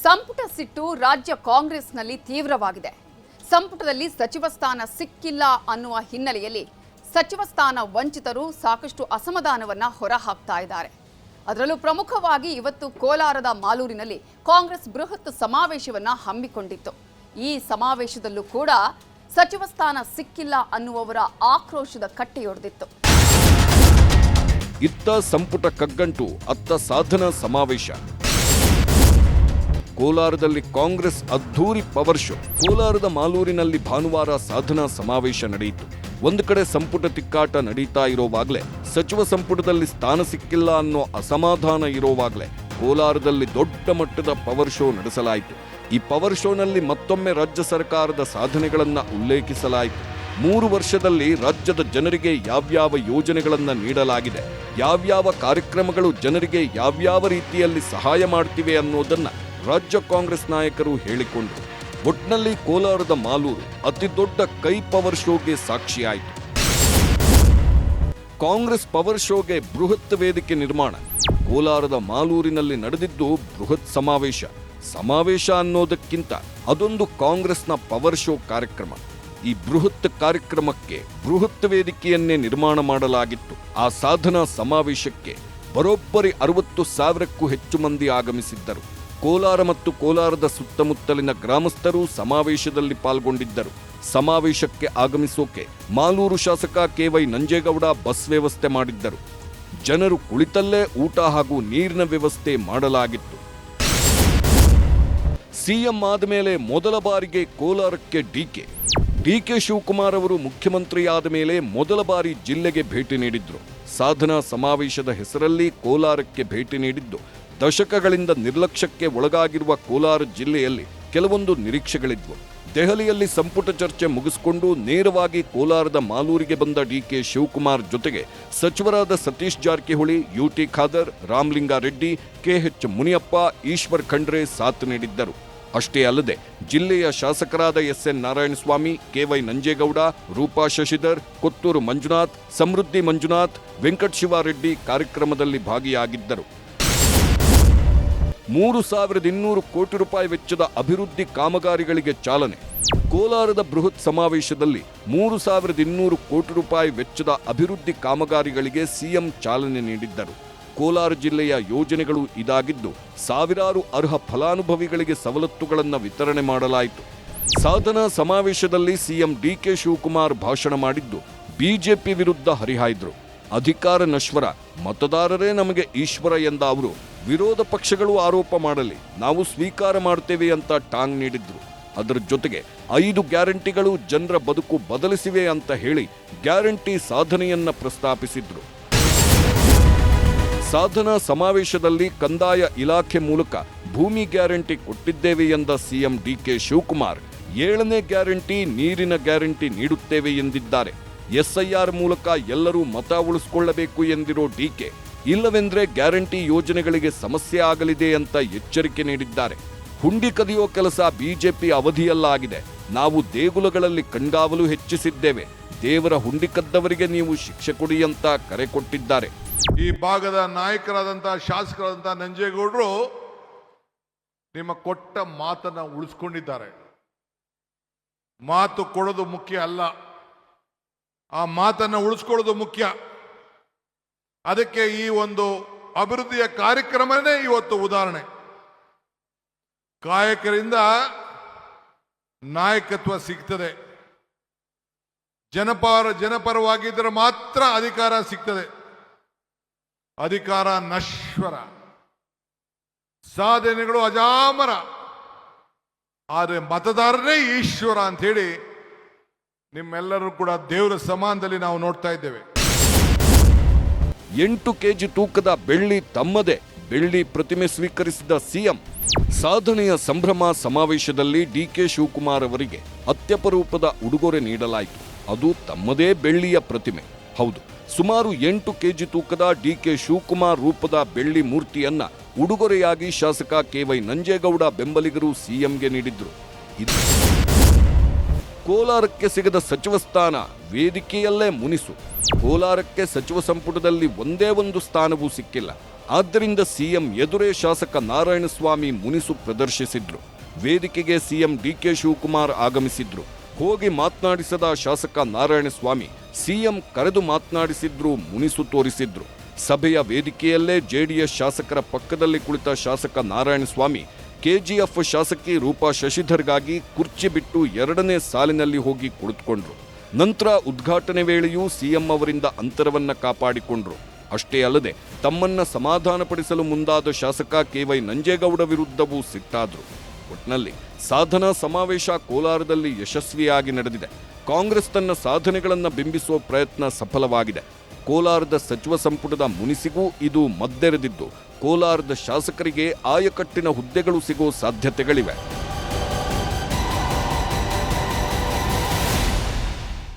ಸಂಪುಟ ಸಿಟ್ಟು ರಾಜ್ಯ ಕಾಂಗ್ರೆಸ್ನಲ್ಲಿ ತೀವ್ರವಾಗಿದೆ. ಸಂಪುಟದಲ್ಲಿ ಸಚಿವ ಸ್ಥಾನ ಸಿಕ್ಕಿಲ್ಲ ಅನ್ನುವ ಹಿನ್ನೆಲೆಯಲ್ಲಿ ಸಚಿವ ಸ್ಥಾನ ವಂಚಿತರು ಸಾಕಷ್ಟು ಅಸಮಾಧಾನವನ್ನ ಹೊರಹಾಕ್ತಾ ಇದ್ದಾರೆ. ಅದರಲ್ಲೂ ಪ್ರಮುಖವಾಗಿ ಇವತ್ತು ಕೋಲಾರದ ಮಾಲೂರಿನಲ್ಲಿ ಕಾಂಗ್ರೆಸ್ ಬೃಹತ್ ಸಮಾವೇಶವನ್ನ ಹಮ್ಮಿಕೊಂಡಿತ್ತು. ಈ ಸಮಾವೇಶದಲ್ಲೂ ಕೂಡ ಸಚಿವ ಸ್ಥಾನ ಸಿಕ್ಕಿಲ್ಲ ಅನ್ನುವವರ ಆಕ್ರೋಶದ ಕಟ್ಟೆಯೊಡೆದಿತ್ತು. ಇತ್ತ ಸಂಪುಟ ಕಗ್ಗಂಟು, ಅತ್ತ ಸಾಧನಾ ಸಮಾವೇಶ. ಕೋಲಾರದಲ್ಲಿ ಕಾಂಗ್ರೆಸ್ ಅದ್ಧೂರಿ ಪವರ್ ಶೋ. ಕೋಲಾರದ ಮಾಲೂರಿನಲ್ಲಿ ಭಾನುವಾರ ಸಾಧನಾ ಸಮಾವೇಶ ನಡೆಯಿತು. ಒಂದು ಕಡೆ ಸಂಪುಟ ತಿಕ್ಕಾಟ ನಡೀತಾ ಇರೋವಾಗಲೇ, ಸಚಿವ ಸಂಪುಟದಲ್ಲಿ ಸ್ಥಾನ ಸಿಕ್ಕಿಲ್ಲ ಅನ್ನೋ ಅಸಮಾಧಾನ ಇರೋವಾಗಲೇ ಕೋಲಾರದಲ್ಲಿ ದೊಡ್ಡ ಮಟ್ಟದ ಪವರ್ ಶೋ ನಡೆಸಲಾಯಿತು. ಈ ಪವರ್ ಶೋನಲ್ಲಿ ಮತ್ತೊಮ್ಮೆ ರಾಜ್ಯ ಸರ್ಕಾರದ ಸಾಧನೆಗಳನ್ನು ಉಲ್ಲೇಖಿಸಲಾಯಿತು. 3 ವರ್ಷದಲ್ಲಿ ರಾಜ್ಯದ ಜನರಿಗೆ ಯಾವ್ಯಾವ ಯೋಜನೆಗಳನ್ನು ನೀಡಲಾಗಿದೆ, ಯಾವ್ಯಾವ ಕಾರ್ಯಕ್ರಮಗಳು ಜನರಿಗೆ ಯಾವ್ಯಾವ ರೀತಿಯಲ್ಲಿ ಸಹಾಯ ಮಾಡ್ತಿವೆ ಅನ್ನೋದನ್ನ ರಾಜ್ಯ ಕಾಂಗ್ರೆಸ್ ನಾಯಕರು ಹೇಳಿಕೊಂಡರು. ಒಟ್ನಲ್ಲಿ ಕೋಲಾರದ ಮಾಲೂರು ಅತಿ ದೊಡ್ಡ ಕೈ ಪವರ್ ಶೋಗೆ ಸಾಕ್ಷಿಯಾಯಿತು. ಕಾಂಗ್ರೆಸ್ ಪವರ್ ಶೋಗೆ ಬೃಹತ್ ವೇದಿಕೆ ನಿರ್ಮಾಣ. ಕೋಲಾರದ ಮಾಲೂರಿನಲ್ಲಿ ನಡೆದಿದ್ದು ಬೃಹತ್ ಸಮಾವೇಶ. ಸಮಾವೇಶ ಅನ್ನೋದಕ್ಕಿಂತ ಅದೊಂದು ಕಾಂಗ್ರೆಸ್ನ ಪವರ್ ಶೋ ಕಾರ್ಯಕ್ರಮ. ಈ ಬೃಹತ್ ಕಾರ್ಯಕ್ರಮಕ್ಕೆ ಬೃಹತ್ ವೇದಿಕೆಯನ್ನೇ ನಿರ್ಮಾಣ ಮಾಡಲಾಗಿತ್ತು. ಆ ಸಾಧನಾ ಸಮಾವೇಶಕ್ಕೆ ಬರೋಬ್ಬರಿ 60,000ಕ್ಕೂ ಹೆಚ್ಚು ಮಂದಿ ಆಗಮಿಸಿದ್ದರು. ಕೋಲಾರ ಮತ್ತು ಕೋಲಾರದ ಸುತ್ತಮುತ್ತಲಿನ ಗ್ರಾಮಸ್ಥರು ಸಮಾವೇಶದಲ್ಲಿ ಪಾಲ್ಗೊಂಡಿದ್ದರು. ಸಮಾವೇಶಕ್ಕೆ ಆಗಮಿಸೋಕೆ ಮಾಲೂರು ಶಾಸಕ ಕೆ.ವೈ. ನಂಜೇಗೌಡ ಬಸ್ ವ್ಯವಸ್ಥೆ ಮಾಡಿದ್ದರು. ಜನರು ಕುಳಿತಲ್ಲೇ ಊಟ ಹಾಗೂ ನೀರಿನ ವ್ಯವಸ್ಥೆ ಮಾಡಲಾಗಿತ್ತು. ಸಿಎಂ ಆದ ಮೇಲೆ ಮೊದಲ ಬಾರಿಗೆ ಕೋಲಾರಕ್ಕೆ ಡಿಕೆ ಶಿವಕುಮಾರ್ ಅವರು ಮುಖ್ಯಮಂತ್ರಿ ಆದ ಮೇಲೆ ಮೊದಲ ಬಾರಿ ಜಿಲ್ಲೆಗೆ ಭೇಟಿ ನೀಡಿದ್ರು. ಸಾಧನಾ ಸಮಾವೇಶದ ಹೆಸರಲ್ಲಿ ಕೋಲಾರಕ್ಕೆ ಭೇಟಿ ನೀಡಿದ್ದು ದಶಕಗಳಿಂದ ನಿರ್ಲಕ್ಷ್ಯಕ್ಕೆ ಒಳಗಾಗಿರುವ ಕೋಲಾರ ಜಿಲ್ಲೆಯಲ್ಲಿ ಕೆಲವೊಂದು ನಿರೀಕ್ಷೆಗಳಿದ್ವು. ದೆಹಲಿಯಲ್ಲಿ ಸಂಪುಟ ಚರ್ಚೆ ಮುಗಿಸಿಕೊಂಡು ನೇರವಾಗಿ ಕೋಲಾರದ ಮಾಲೂರಿಗೆ ಬಂದ ಡಿಕೆ ಶಿವಕುಮಾರ್ ಜೊತೆಗೆ ಸಚಿವರಾದ ಸತೀಶ್ ಜಾರಕಿಹೊಳಿ, ಯುಟಿ ಖಾದರ್, ರಾಮಲಿಂಗಾರೆಡ್ಡಿ, ಕೆಎಚ್ ಮುನಿಯಪ್ಪ, ಈಶ್ವರ್ ಖಂಡ್ರೆ ಸಾಥ್ ನೀಡಿದ್ದರು. ಅಷ್ಟೇ ಅಲ್ಲದೆ ಜಿಲ್ಲೆಯ ಶಾಸಕರಾದ ಎಸ್.ಎನ್. ನಾರಾಯಣಸ್ವಾಮಿ, ಕೆ.ವೈ. ನಂಜೇಗೌಡ, ರೂಪಾ ಶಶಿಧರ್, ಕೊತ್ತೂರು ಮಂಜುನಾಥ್, ಸಮೃದ್ಧಿ ಮಂಜುನಾಥ್, ವೆಂಕಟಶಿವಾರೆಡ್ಡಿ ಕಾರ್ಯಕ್ರಮದಲ್ಲಿ ಭಾಗಿಯಾಗಿದ್ದರು. 3,200 ಕೋಟಿ ರೂಪಾಯಿ ವೆಚ್ಚದ ಅಭಿವೃದ್ಧಿ ಕಾಮಗಾರಿಗಳಿಗೆ ಚಾಲನೆ. ಕೋಲಾರದ ಬೃಹತ್ ಸಮಾವೇಶದಲ್ಲಿ 3,200 ಕೋಟಿ ರೂಪಾಯಿ ವೆಚ್ಚದ ಅಭಿವೃದ್ಧಿ ಕಾಮಗಾರಿಗಳಿಗೆ ಸಿಎಂ ಚಾಲನೆ ನೀಡಿದ್ದರು. ಕೋಲಾರ ಜಿಲ್ಲೆಯ ಯೋಜನೆಗಳು ಇದಾಗಿದ್ದು ಸಾವಿರಾರು ಅರ್ಹ ಫಲಾನುಭವಿಗಳಿಗೆ ಸವಲತ್ತುಗಳನ್ನು ವಿತರಣೆ ಮಾಡಲಾಯಿತು. ಸಾಧನಾ ಸಮಾವೇಶದಲ್ಲಿ ಸಿಎಂ ಡಿಕೆ ಶಿವಕುಮಾರ್ ಭಾಷಣ ಮಾಡಿದ್ದು ಬಿಜೆಪಿ ವಿರುದ್ಧ ಹರಿಹಾಯ್ದರು. ಅಧಿಕಾರ ನಶ್ವರ, ಮತದಾರರೇ ನಮಗೆ ಈಶ್ವರ ಎಂದ ಅವರು ವಿರೋಧ ಪಕ್ಷಗಳು ಆರೋಪ ಮಾಡಲಿ, ನಾವು ಸ್ವೀಕಾರ ಮಾಡ್ತೇವೆ ಅಂತ ಟಾಂಗ್ ನೀಡಿದ್ರು. ಅದರ ಜೊತೆಗೆ 5 ಗ್ಯಾರಂಟಿಗಳು ಜನರ ಬದುಕು ಬದಲಿಸಿವೆ ಅಂತ ಹೇಳಿ ಗ್ಯಾರಂಟಿ ಸಾಧನೆಯನ್ನ ಪ್ರಸ್ತಾಪಿಸಿದ್ರು. ಸಾಧನಾ ಸಮಾವೇಶದಲ್ಲಿ ಕಂದಾಯ ಇಲಾಖೆ ಮೂಲಕ ಭೂಮಿ ಗ್ಯಾರಂಟಿ ಕೊಟ್ಟಿದ್ದೇವೆ ಎಂದ ಸಿಎಂ ಡಿಕೆ ಶಿವಕುಮಾರ್ 7ನೇ ಗ್ಯಾರಂಟಿ ನೀರಿನ ಗ್ಯಾರಂಟಿ ನೀಡುತ್ತೇವೆ ಎಂದಿದ್ದಾರೆ. ಎಸ್ಐಆರ್ ಮೂಲಕ ಎಲ್ಲರೂ ಮತ ಉಳಿಸಿಕೊಳ್ಳಬೇಕು ಎಂದಿರೋ ಡಿಕೆ, ಇಲ್ಲವೆಂದ್ರೆ ಗ್ಯಾರಂಟಿ ಯೋಜನೆಗಳಿಗೆ ಸಮಸ್ಯೆ ಆಗಲಿದೆ ಅಂತ ಎಚ್ಚರಿಕೆ ನೀಡಿದ್ದಾರೆ. ಹುಂಡಿ ಕದಿಯೋ ಕೆಲಸ ಬಿಜೆಪಿ ಅವಧಿಯಲ್ಲಾಗಿದೆ. ನಾವು ದೇಗುಲಗಳಲ್ಲಿ ಕಣ್ಗಾವಲು ಹೆಚ್ಚಿಸಿದ್ದೇವೆ. ದೇವರ ಹುಂಡಿ ಕದ್ದವರಿಗೆ ನೀವು ಶಿಕ್ಷೆ ಕೊಡಿ ಅಂತ ಕರೆ ಕೊಟ್ಟಿದ್ದಾರೆ. ಈ ಭಾಗದ ನಾಯಕರಾದಂತಹ ಶಾಸಕರಾದಂತಹ ನಂಜೇಗೌಡರು ನಿಮ್ಮ ಕೊಟ್ಟ ಮಾತನ್ನ ಉಳಿಸ್ಕೊಂಡಿದ್ದಾರೆ. ಮಾತು ಕೊಡೋದು ಮುಖ್ಯ ಅಲ್ಲ, ಆ ಮಾತನ್ನ ಉಳಿಸ್ಕೊಳ್ಳೋದು ಮುಖ್ಯ. ಅದಕ್ಕೆ ಈ ಒಂದು ಅಭಿವೃದ್ಧಿಯ ಕಾರ್ಯಕ್ರಮನೇ ಇವತ್ತು ಉದಾಹರಣೆ. ಕಾಯಕರಿಂದ ನಾಯಕತ್ವ ಸಿಗ್ತದೆ. ಜನಪರವಾಗಿದ್ದರೆ ಮಾತ್ರ ಅಧಿಕಾರ ಸಿಗ್ತದೆ. ಅಧಿಕಾರ ನಶ್ವರ, ಸಾಧನೆಗಳು ಅಜಾಮರ, ಆದರೆ ಮತದಾರರೇ ಈಶ್ವರ ಅಂತ ಹೇಳಿ ನಿಮ್ಮೆಲ್ಲರೂ ಕೂಡ ದೇವರ ಸಮಾನದಲ್ಲಿ ನಾವು ನೋಡ್ತಾ ಇದ್ದೇವೆ. 8 ಕೆಜಿ ತೂಕದ ಬೆಳ್ಳಿ ತಮ್ಮದೇ ಬೆಳ್ಳಿ ಪ್ರತಿಮೆ ಸ್ವೀಕರಿಸಿದ ಸಿಎಂ. ಸಾಧನೆಯ ಸಂಭ್ರಮ ಸಮಾವೇಶದಲ್ಲಿ ಡಿಕೆ ಶಿವಕುಮಾರ್ ಅವರಿಗೆ ಅತ್ಯಪರೂಪದ ಉಡುಗೊರೆ ನೀಡಲಾಯಿತು. ಅದು ತಮ್ಮದೇ ಬೆಳ್ಳಿಯ ಪ್ರತಿಮೆ. ಹೌದು, ಸುಮಾರು 8 ಕೆಜಿ ತೂಕದ ಡಿಕೆ ಶಿವಕುಮಾರ್ ರೂಪದ ಬೆಳ್ಳಿ ಮೂರ್ತಿಯನ್ನ ಉಡುಗೊರೆಯಾಗಿ ಶಾಸಕ ಕೆ.ವೈ. ನಂಜೇಗೌಡ ಬೆಂಬಲಿಗರು ಸಿಎಂಗೆ ನೀಡಿದ್ರು. ಕೋಲಾರಕ್ಕೆ ಸಿಗದ ಸಚಿವ ಸ್ಥಾನ ವೇದಿಕೆಯಲ್ಲೇ ಮುನಿಸು. ಕೋಲಾರಕ್ಕೆ ಸಚಿವ ಸಂಪುಟದಲ್ಲಿ ಒಂದೇ ಒಂದು ಸ್ಥಾನವೂ ಸಿಕ್ಕಿಲ್ಲ. ಆದ್ದರಿಂದ ಸಿಎಂ ಎದುರೇ ಶಾಸಕ ನಾರಾಯಣಸ್ವಾಮಿ ಮುನಿಸು ಪ್ರದರ್ಶಿಸಿದ್ರು. ವೇದಿಕೆಗೆ ಸಿಎಂ ಡಿಕೆ ಶಿವಕುಮಾರ್ ಆಗಮಿಸಿದ್ರು. ಹೋಗಿ ಮಾತನಾಡಿಸದ ಶಾಸಕ ನಾರಾಯಣಸ್ವಾಮಿ ಸಿಎಂ ಕರೆದು ಮಾತನಾಡಿಸಿದ್ರು, ಮುನಿಸು ತೋರಿಸಿದ್ರು. ಸಭೆಯ ವೇದಿಕೆಯಲ್ಲೇ ಜೆಡಿಎಸ್ ಶಾಸಕರ ಪಕ್ಕದಲ್ಲಿ ಕುಳಿತ ಶಾಸಕ ನಾರಾಯಣಸ್ವಾಮಿ ಕೆಜಿಎಫ್ ಶಾಸಕಿ ರೂಪಾ ಶಶಿಧರ್ಗಾಗಿ ಕುರ್ಚಿ ಬಿಟ್ಟು ಎರಡನೇ ಸಾಲಿನಲ್ಲಿ ಹೋಗಿ ಕುಳಿತುಕೊಂಡ್ರು. ನಂತರ ಉದ್ಘಾಟನೆ ವೇಳೆಯೂ ಸಿಎಂ ಅವರಿಂದ ಅಂತರವನ್ನ ಕಾಪಾಡಿಕೊಂಡ್ರು. ಅಷ್ಟೇ ಅಲ್ಲದೆ ತಮ್ಮನ್ನ ಸಮಾಧಾನಪಡಿಸಲು ಮುಂದಾದ ಶಾಸಕ ಕೆವೈ ನಂಜೇಗೌಡ ವಿರುದ್ಧವೂ ಸಿಟ್ಟಾದ್ರು. ಒಟ್ನಲ್ಲಿ ಸಾಧನಾ ಸಮಾವೇಶ ಕೋಲಾರದಲ್ಲಿ ಯಶಸ್ವಿಯಾಗಿ ನಡೆದಿದೆ. ಕಾಂಗ್ರೆಸ್ ತನ್ನ ಸಾಧನೆಗಳನ್ನು ಬಿಂಬಿಸುವ ಪ್ರಯತ್ನ ಸಫಲವಾಗಿದೆ. ಕೋಲಾರದ ಸಚಿವ ಸಂಪುಟದ ಮುನಿಸಿಗೂ ಇದು ಮದ್ದೆರೆದಿದ್ದು, ಕೋಲಾರದ ಶಾಸಕರಿಗೆ ಆಯಕಟ್ಟಿನ ಹುದ್ದೆಗಳು ಸಿಗೋ ಸಾಧ್ಯತೆಗಳಿವೆ.